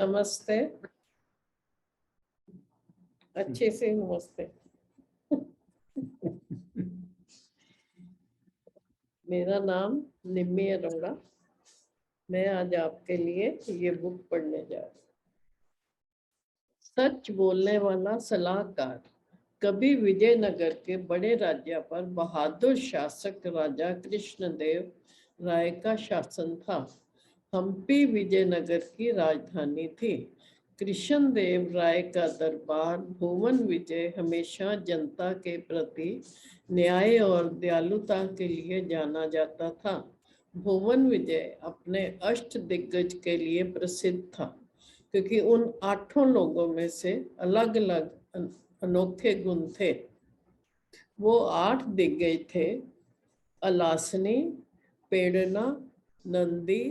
नमस्ते। अच्छे से नमस्ते। मेरा नाम निम्मी अरोड़ा। मैं आज आपके लिए ये बुक पढ़ने जा रही हूँ। सच बोलने वाला सलाहकार। कभी विजयनगर के बड़े राज्य पर बहादुर शासक राजा कृष्णदेव राय का शासन था। हम्पी विजयनगर की राजधानी थी। कृष्णदेव राय का दरबार भुवन विजय हमेशा जनता के प्रति न्याय और दयालुता के लिए जाना जाता था। भुवन विजय अपने अष्ट दिग्गज के लिए प्रसिद्ध था, क्योंकि उन 8 लोगों में से अलग अलग अनोखे गुण थे। वो 8 दिग्गज थे: अलासनी, पेड़ना, नंदी,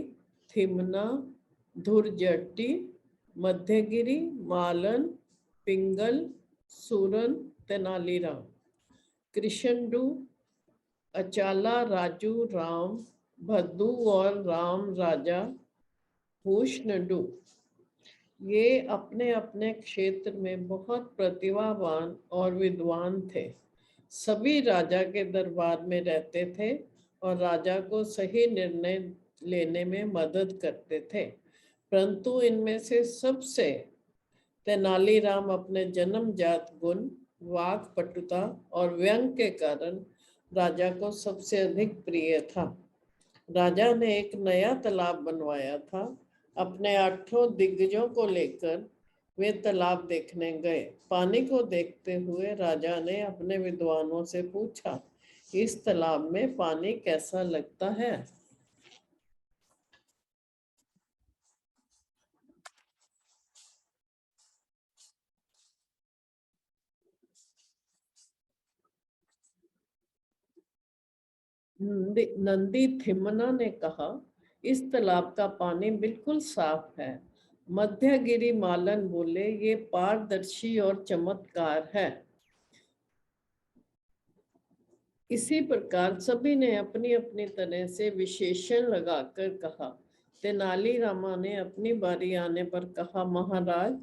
थिमना, धुरजट्टी, मध्यगिरी, मालन, पिंगल, सूरन, तेनालीराम। कृष्णडू, अचाला, राजू, राम, भद्दू और राम राजा भूषणडू। ये अपने अपने क्षेत्र में बहुत प्रतिभावान और विद्वान थे। सभी राजा के दरबार में रहते थे और राजा को सही निर्णय लेने में मदद करते थे। परंतु इनमें से सबसे तेनालीराम अपने जन्मजात गुण, वाक्पटुता और व्यंग के कारण राजा को सबसे अधिक प्रिय था। राजा ने एक नया तालाब बनवाया था। अपने 8 दिग्गजों को लेकर वे तालाब देखने गए। पानी को देखते हुए राजा ने अपने विद्वानों से पूछा, इस तालाब में पानी कैसा लगता है? नंदी थिम्मना ने कहा, इस तालाब का पानी बिल्कुल साफ है। मध्यगिरी मालन बोले, ये पारदर्शी और चमत्कार है। इसी प्रकार सभी ने अपनी अपनी तरह से विशेषण लगाकर कहा। तेनालीरामा ने अपनी बारी आने पर कहा, महाराज,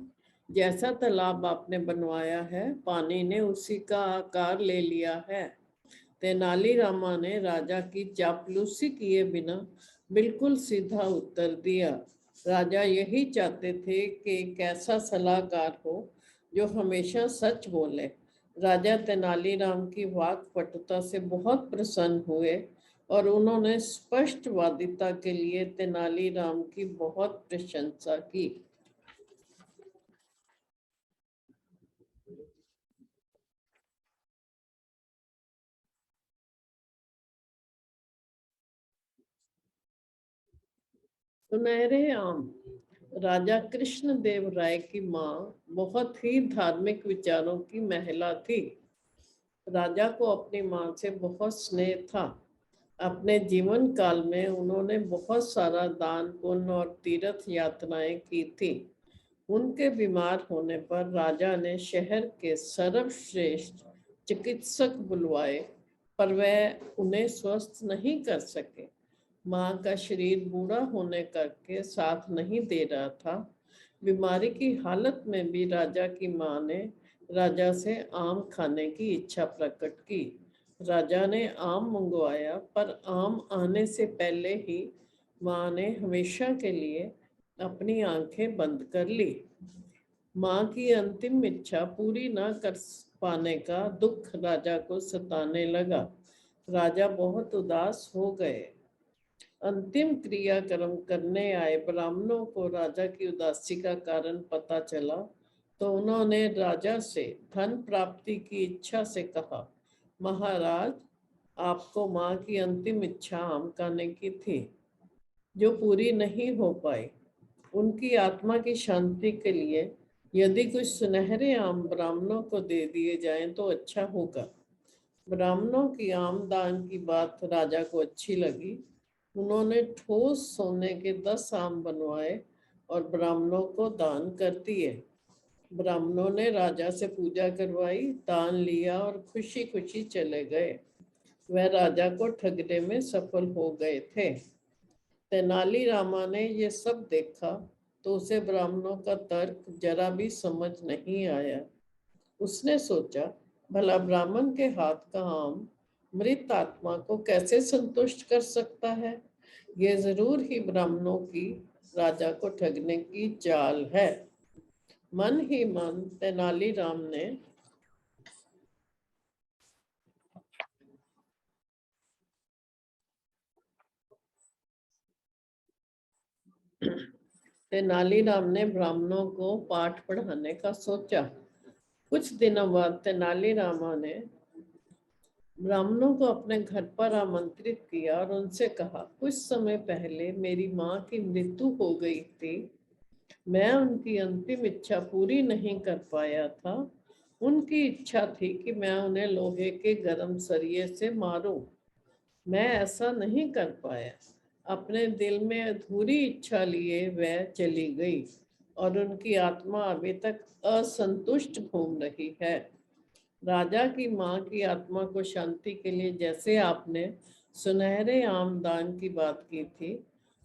जैसा तालाब आपने बनवाया है, पानी ने उसी का आकार ले लिया है। तेनालीरामा ने राजा की चापलूसी किए बिना बिल्कुल सीधा उत्तर दिया। राजा यही चाहते थे कि एक ऐसा सलाहकार हो जो हमेशा सच बोले। राजा तेनालीराम की वाक्पटुता से बहुत प्रसन्न हुए और उन्होंने स्पष्टवादिता के लिए तेनालीराम की बहुत प्रशंसा की। सुनहरे आम। राजा कृष्णदेव राय की माँ बहुत ही धार्मिक विचारों की महिला थी। राजा को अपनी माँ से बहुत स्नेह था। अपने जीवन काल में उन्होंने बहुत सारा दान पुण्य और तीर्थ यात्राएं की थी। उनके बीमार होने पर राजा ने शहर के सर्वश्रेष्ठ चिकित्सक बुलवाए, पर वह उन्हें स्वस्थ नहीं कर सके। माँ का शरीर बूढ़ा होने करके साथ नहीं दे रहा था। बीमारी की हालत में भी राजा की माँ ने राजा से आम खाने की इच्छा प्रकट की। राजा ने आम मंगवाया, पर आम आने से पहले ही माँ ने हमेशा के लिए अपनी आंखें बंद कर ली। माँ की अंतिम इच्छा पूरी न कर पाने का दुख राजा को सताने लगा। राजा बहुत उदास हो गए। अंतिम क्रियाक्रम करने आए ब्राह्मणों को राजा की उदासी का कारण पता चला, तो उन्होंने राजा से धन प्राप्ति की इच्छा से कहा, महाराज, आपको माँ की अंतिम इच्छा आम खाने की थी, जो पूरी नहीं हो पाई। उनकी आत्मा की शांति के लिए यदि कुछ सुनहरे आम ब्राह्मणों को दे दिए जाएं तो अच्छा होगा। ब्राह्मणों की आम दान की बात राजा को अच्छी लगी। उन्होंने ठोस सोने के 10 आम बनवाए और ब्राह्मणों को दान कर दिए। ब्राह्मणों ने राजा से पूजा करवाई, दान लिया और खुशी खुशी चले गए। वह राजा को ठगने में सफल हो गए थे। तेनालीरामा ने ये सब देखा तो उसे ब्राह्मणों का तर्क जरा भी समझ नहीं आया। उसने सोचा, भला ब्राह्मण के हाथ का आम मृत आत्मा को कैसे संतुष्ट कर सकता है। ये जरूर ही ब्राह्मणों की राजा को ठगने की चाल है। मन ही मन तेनालीराम ने तेनालीराम ने ब्राह्मणों को पाठ पढ़ाने का सोचा। कुछ दिनों बाद तेनालीरामा ने ब्राह्मणों को अपने घर पर आमंत्रित किया और उनसे कहा, कुछ समय पहले मेरी माँ की मृत्यु हो गई थी। मैं उनकी अंतिम इच्छा पूरी नहीं कर पाया था। उनकी इच्छा थी कि मैं उन्हें लोहे के गर्म सरिये से मारूं। मैं ऐसा नहीं कर पाया। अपने दिल में अधूरी इच्छा लिए वह चली गई और उनकी आत्मा अभी तक असंतुष्ट घूम रही है। राजा की माँ की आत्मा को शांति के लिए जैसे आपने सुनहरे आम दान की बात की थी,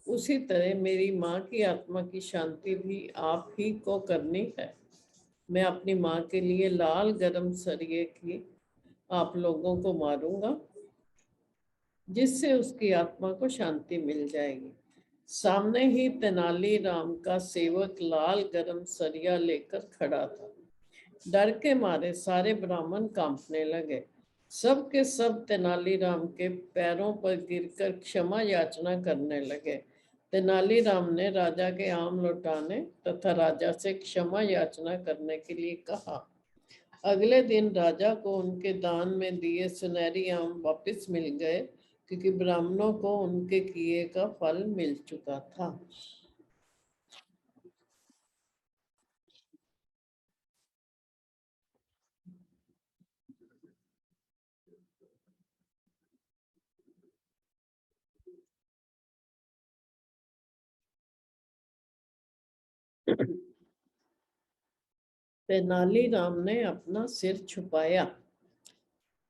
उसी तरह मेरी माँ की आत्मा की शांति भी आप ही को करनी है। मैं अपनी माँ के लिए लाल गरम सरिये की आप लोगों को मारूंगा, जिससे उसकी आत्मा को शांति मिल जाएगी। सामने ही तेनालीराम का सेवक लाल गरम सरिया लेकर खड़ा था। डर के मारे सारे ब्राह्मण कांपने लगे। सब के सब तेनालीराम के पैरों पर गिरकर क्षमा याचना करने लगे। तेनालीराम ने राजा के आम लौटाने तथा राजा से क्षमा याचना करने के लिए कहा। अगले दिन राजा को उनके दान में दिए सुनहरी आम वापस मिल गए, क्योंकि ब्राह्मणों को उनके किए का फल मिल चुका था। तेनालीराम ने अपना सिर छुपाया।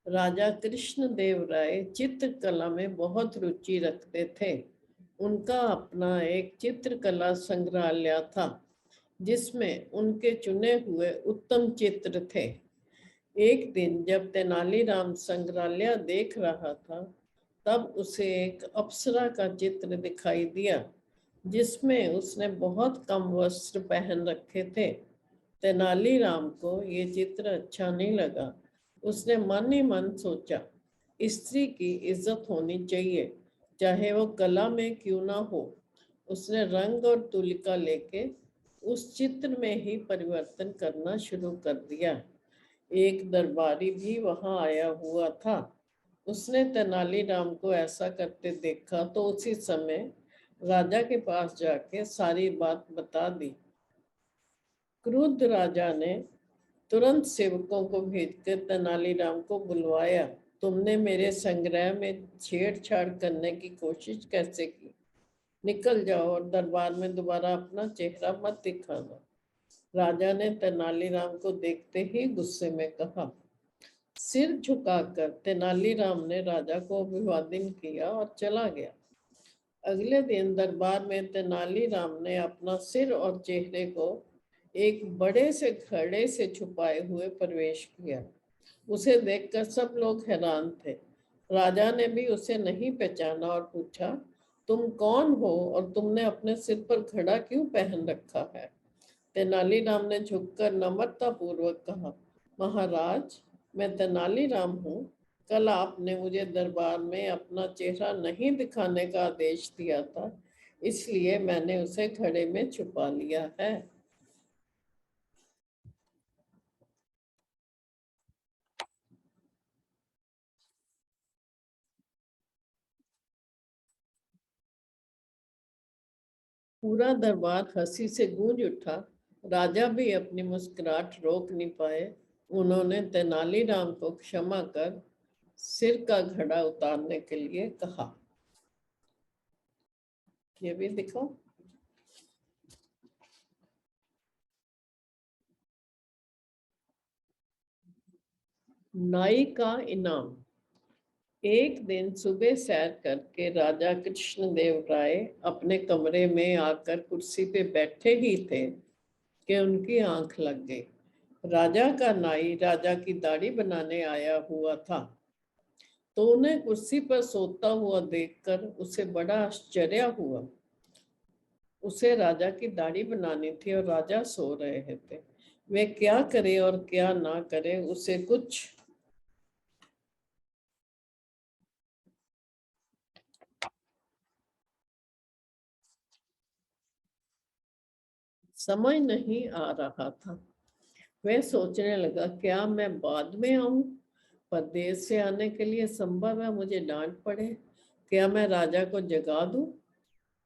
राजा कृष्णदेव राय चित्रकला में बहुत रुचि रखते थे। उनका अपना एक चित्रकला संग्रहालय था, जिसमें उनके चुने हुए उत्तम चित्र थे। एक दिन जब तेनालीराम संग्रहालय देख रहा था, तब उसे एक अप्सरा का चित्र दिखाई दिया, जिसमें उसने बहुत कम वस्त्र पहन रखे थे। तेनालीराम को ये चित्र अच्छा नहीं लगा। उसने मन ही मन सोचा, स्त्री की इज्जत होनी चाहिए, चाहे वो कला में क्यों ना हो। उसने रंग और तुलिका लेके उस चित्र में ही परिवर्तन करना शुरू कर दिया। एक दरबारी भी वहां आया हुआ था। उसने तेनालीराम को ऐसा करते देखा तो उसी समय राजा के पास जाके सारी बात बता दी। क्रुद्ध राजा ने तुरंत सेवकों को भेजकर तेनालीराम को बुलवाया। तुमने मेरे संग्रह में छेड़छाड़ करने की कोशिश कैसे की? निकल जाओ और दरबार में दोबारा अपना चेहरा मत दिखाना। राजा ने तेनालीराम को देखते ही गुस्से में कहा। सिर झुकाकर तेनालीराम ने राजा को अभिवादन किया और चला गया। अगले दिन दरबार में तेनालीराम ने अपना सिर और चेहरे को एक बड़े से घड़े से छुपाए हुए प्रवेश किया। उसे देखकर सब लोग हैरान थे। राजा ने भी उसे नहीं पहचाना और पूछा, तुम कौन हो और तुमने अपने सिर पर घड़ा क्यों पहन रखा है? तेनालीराम ने झुककर नम्रता पूर्वक कहा, महाराज, मैं तेनालीराम हूँ। कल आपने मुझे दरबार में अपना चेहरा नहीं दिखाने का आदेश दिया था, इसलिए मैंने उसे घड़े में छुपा लिया है। पूरा दरबार हंसी से गूंज उठा। राजा भी अपनी मुस्कुराहट रोक नहीं पाए। उन्होंने तेनालीराम को क्षमा कर सिर का घड़ा उतारने के लिए कहा। ये भी दिखो। नाई का इनाम। एक दिन सुबह सैर करके राजा कृष्णदेव राय अपने कमरे में आकर कुर्सी पे बैठे ही थे कि उनकी आंख लग गई। राजा का नाई राजा की दाढ़ी बनाने आया हुआ था, तो उन्हें कुर्सी पर सोता हुआ देखकर उसे बड़ा आश्चर्य हुआ। उसे राजा की दाढ़ी बनानी थी और राजा सो रहे थे। वे क्या करे और क्या ना करे, उसे कुछ समझ नहीं आ रहा था। वह सोचने लगा, क्या मैं बाद में आऊं? पर देर से आने के लिए संभव है मुझे डांट पड़े। क्या मैं राजा को जगा दूं?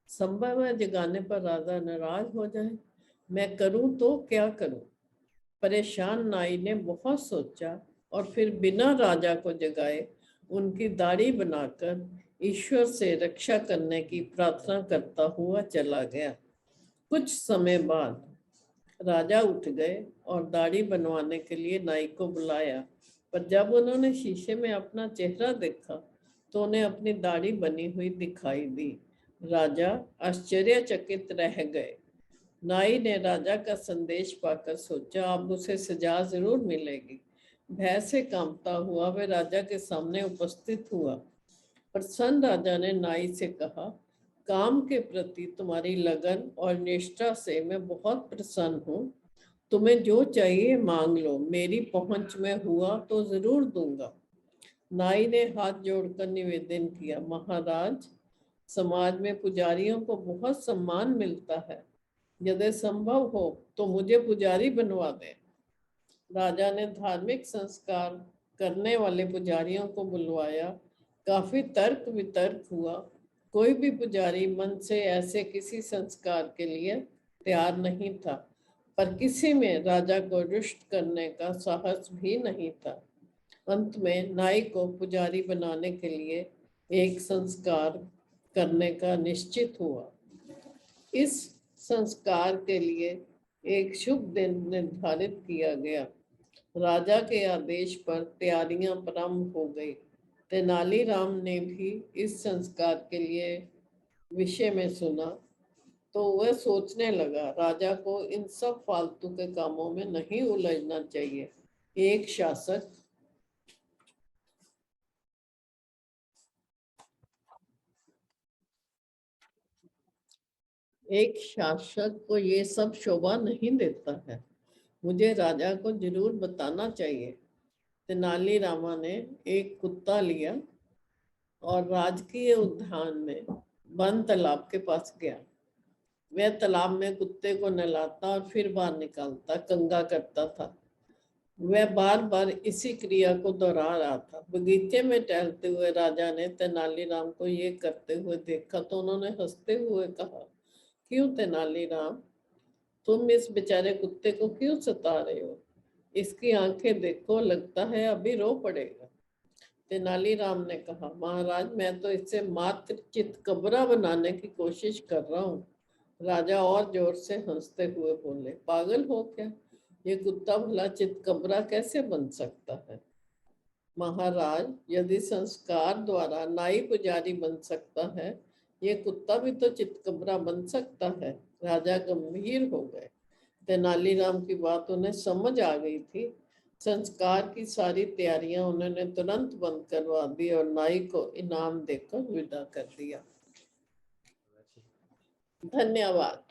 संभव है जगाने पर राजा नाराज हो जाए। मैं करूं तो क्या करूं? परेशान नाई ने बहुत सोचा और फिर बिना राजा को जगाए उनकी दाढ़ी बनाकर ईश्वर से रक्षा करने की प्रार्थना करता हुआ चला गया। कुछ समय बाद राजा उठ गए और दाढ़ी बनवाने के लिए नाई को बुलाया, पर जब उन्होंने शीशे में अपना चेहरा देखा तो उन्हें अपनी दाढ़ी बनी हुई दिखाई दी। राजा आश्चर्यचकित रह गए। नाई ने राजा का संदेश पाकर सोचा, अब उसे सजा जरूर मिलेगी। भय से कांपता हुआ वह राजा के सामने उपस्थित हुआ। प्रसन्न राजा ने नाई से कहा, काम के प्रति तुम्हारी लगन और निष्ठा से मैं बहुत प्रसन्न हूँ। तुम्हें जो चाहिए मांग लो, मेरी पहुंच में हुआ तो जरूर दूंगा। नाई ने हाथ जोड़कर निवेदन किया, महाराज, समाज में पुजारियों को बहुत सम्मान मिलता है। यदि संभव हो तो मुझे पुजारी बनवा दें। राजा ने धार्मिक संस्कार करने वाले पुजारियों को बुलवाया। काफी तर्क वितर्क हुआ। कोई भी पुजारी मन से ऐसे किसी संस्कार के लिए तैयार नहीं था, पर किसी में राजा को रुष्ट करने का साहस भी नहीं था। अंत में नाई को पुजारी बनाने के लिए एक संस्कार करने का निश्चित हुआ। इस संस्कार के लिए एक शुभ दिन निर्धारित किया गया। राजा के आदेश पर तैयारियां प्रारंभ हो गई। तेनालीराम ने भी इस संस्कार के लिए विषय में सुना तो वह सोचने लगा, राजा को इन सब फालतू के कामों में नहीं उलझना चाहिए। एक शासक को ये सब शोभा नहीं देता है। मुझे राजा को जरूर बताना चाहिए। तेनालीरामा ने एक कुत्ता लिया और राजकीय उद्यान में बंद तालाब के पास गया। वह तालाब में कुत्ते को नहलाता और फिर बाहर निकालता, कंगा करता था। वह बार बार इसी क्रिया को दोहरा रहा था। बगीचे में टहलते हुए राजा ने तेनालीराम को ये करते हुए देखा तो उन्होंने हंसते हुए कहा, क्यों तेनालीराम, तुम इस बेचारे कुत्ते को क्यों सता रहे हो? इसकी आंखें देखो, लगता है अभी रो पड़ेगा। तेनालीराम ने कहा, महाराज, मैं तो इससे मात्र चितकबरा बनाने की कोशिश कर रहा हूँ। राजा और जोर से हंसते हुए बोले, पागल हो क्या? ये कुत्ता भला चितकबरा कैसे बन सकता है? महाराज, यदि संस्कार द्वारा नाई पुजारी बन सकता है, ये कुत्ता भी तो चितकबरा बन सकता है। राजा गंभीर हो गए। तेनालीराम की बात उन्हें समझ आ गई थी। संस्कार की सारी तैयारियां उन्होंने तुरंत बंद करवा दी और नाई को इनाम देकर विदा कर दिया। धन्यवाद।